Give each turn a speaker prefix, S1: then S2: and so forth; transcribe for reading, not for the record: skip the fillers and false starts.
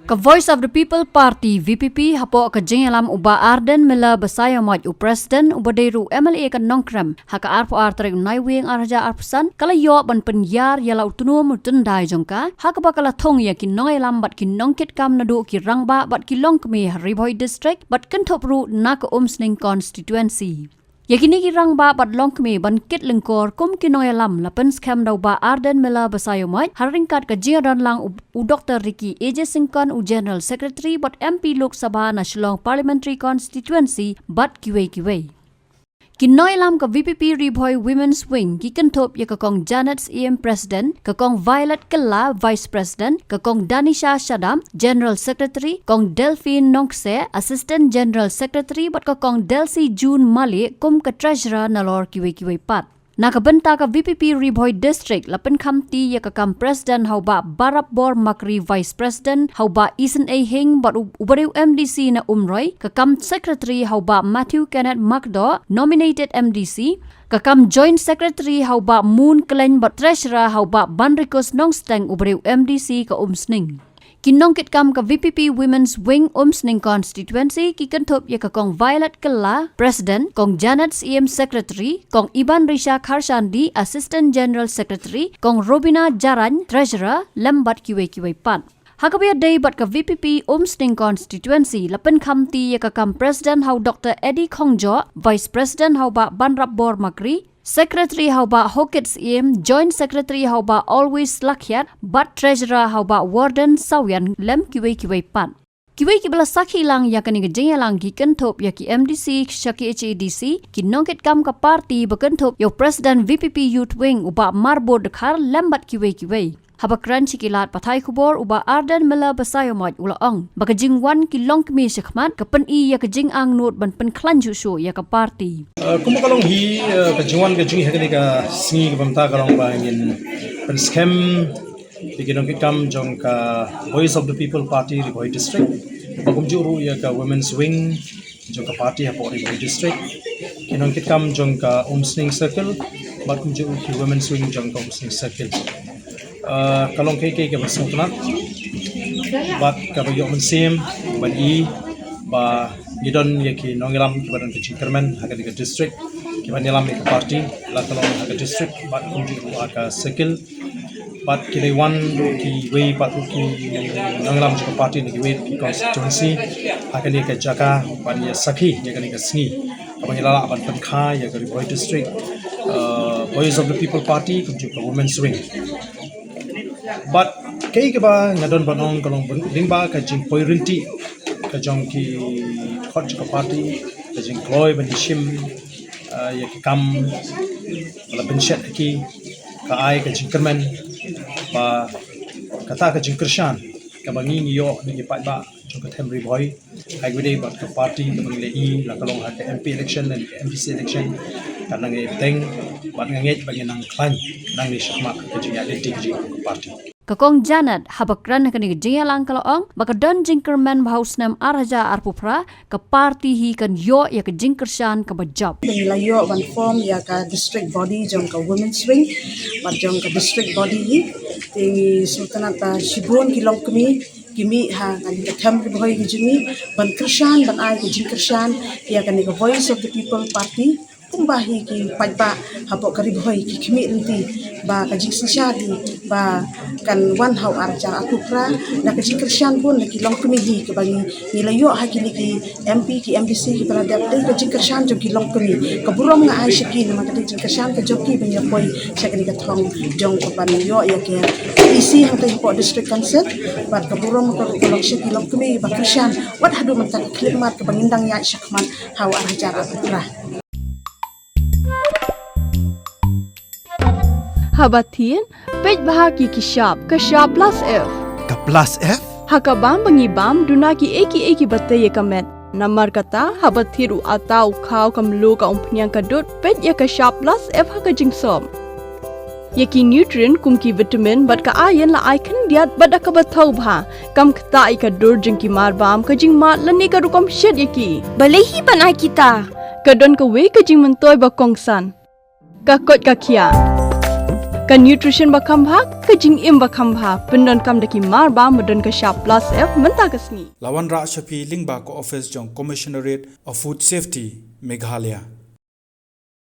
S1: Ka Voice of the People Party VPP hapo ka jengalam uba Arden mela basaya maj u president ubaderu MLA ka Longkmie haka arpo artrek nai wing arja arpsan kala yo ban penyar yala utunum utundai jongka haka bakala thong ya ki noi lam bat ki nongkit kam nadu ki rangba bat ki Longkmie Bhoi district bat kentop ru nak Umsning constituency. Yakini ki rangba bat Longkmie ban kit lengkor kum ki noi lam lapen skam dau ba Arden mela basayo maj haringkat ka jiran lang u Dr. Ricky AJ Singkon u General Secretary bat MP Lok Sabha na Shillong Parliamentary Constituency bat kiwe. Kinoi lam ka VPP Bhoi Women's Wing ki kentop ya kakong Janet EM President, kakong Violet Kella Vice President, kakong Danisha Shadam General Secretary, kong Delphine Nongse Assistant General Secretary bat kakong Delcy June Mali kum ka Treasurer na lor kiwe pat. Nakabenta ka VPP Bhoi District lapen kamti ya kakam President hauba Barap Bor Makri Vice President hauba Isen A Hing bat ubariw MDC na Umroy kakam Secretary hauba Matthew Kenneth Magdo nominated MDC kakam Joint Secretary hauba Moon Klen bat Treasurer hauba Banrikos Nongsteng ubariw MDC ka Umsning. Kinongkit kam ka VPP Women's Wing Umsning constituency ki kentop ya kakong Violet Kella President, kong Janet EM Secretary, kong Iban Risha Kharshandi Assistant General Secretary, kong Robina Jaran Treasurer lembat kiwe pat. Hakabia day bat ka VPP Umsning constituency lapen kamti ya kakam President hau Dr. Eddie Kongjo, Vice President hau ba Banrap Bor Makri, Secretary hauba Hokets EM, Joint Secretary hauba Always Lakyat, but Treasurer hauba Warden Sawian lem kiwe pat. Kiwe bala sakhi lang ya kani gejeng lang ki kentop ya ki MDC shaki HADC ki nongket kam ka party bakentop yo President VPP Youth Wing uba Marbo dekhar lembat kiwe. Habakran cikilat patai kubor uba Arden mela basayo maj ulaong bakajing wan ki Longkmie sekmat kapen I ya kajing ang not ban pen klanju show ya ka party.
S2: Kuma kalong hi kajingwan kajing hakani ka singi ka bamta kalong ba ingin pen scam bikinong kikam jong ka Voice of the People Party Bhoi district bagum juru ya ka Women's Wing jong ka party hapo Bhoi district kinong kikam jong ka Umsning circle bagum juru ki Women's Wing jong ka Umsning circle. Kalong kay ka basang tunat bat kabayo mensim ban I ba gidon yaki nongilam kibadan ke Treikam haga diga district kiban nilam ka party la kalong haga district bat kunju ka circle bat kilewan ki way bat ki nongilam ka party ni way ki constituency haga ni ka jaka ban ya sakhi ya ka ni ka sngi kaban ilala ban pankha ya ka Bhoi district Voice of the People Party kunju ka Women's Wing. But kay ka ba ngadon banong kalong lingba ka jing poi rinti ka jong ki khot ka party ka jing kloy ban shim ya ki kam wala benchet ki ka ai ka jing kermen ba kata ka jing krishan ka bangi yo ni pa ba jong ka them Bhoi ai gede ba ka party ka bang lei la kalong ha ka MP election and MPC election ka nang teng bat nganget bagi nang klan nang ni shakma ka jing identity ka party.
S1: Kakong Janet habakran kani gejeng lang kalaong baka don jingkerman bahaus nam arja arpupra ka party hi kan yo ya ka jingkershan ka bajab.
S3: Layo ban form ya ka district body jong ka Women's Wing bat jong ka district body hi tingi sultanata Shibun ki Longkmie kimi ha kan ka them Bhoi gijimi ban kershan ban ai ka jingkershan ya kan ka Voice of the People Party kumbahi ki pajba hapo kari Bhoi ki kimi rinti ba ka jingsisyadi ba kan wan hau arja akupra na ka jingkershan pun ki Longkmie hi ke bagi nilayo ha ki MP ki MDC ki pada dapte ka jingkershan jo ki Longkmie ka burom nga ai shiki na ka jingkershan ka joki banya Bhoi shakani ka thong jong ko ban yo ya ke EC hang ka po district council ba ka burom ka kolong shiki Longkmie ba kershan wat hadu man ka klimat ka bangindang ya shakman hau arja akupra.
S4: Habatin, pej bahagi ki sharp plus F.
S5: Ka plus F?
S4: Hakabam bangibam duna ki eki batte ye kamet. Namar kata habathiru atau khau kamlu ka umpnyang kadut pej ye ka sharp plus F haka jingsom. Ye ki nutrient kum ki vitamin bat ka iron la icon diat bat ka bathau bha kam kta I ka dur jing ki marbam ka jing mat lani ka rukom shed ye ki.
S6: Balehi banai kita.
S4: Kadon ka we ka jing mentoy ba kongsan. Ka kot ka kia. Kan nutrition bakam bhak, ke jing im bakam bha, pendon kam daki mar ba medon ke sharp plus F mentah ke sengi.
S5: Lawan Rak Shapi Lingba ko office jong Commissionerate of Food Safety Meghalaya.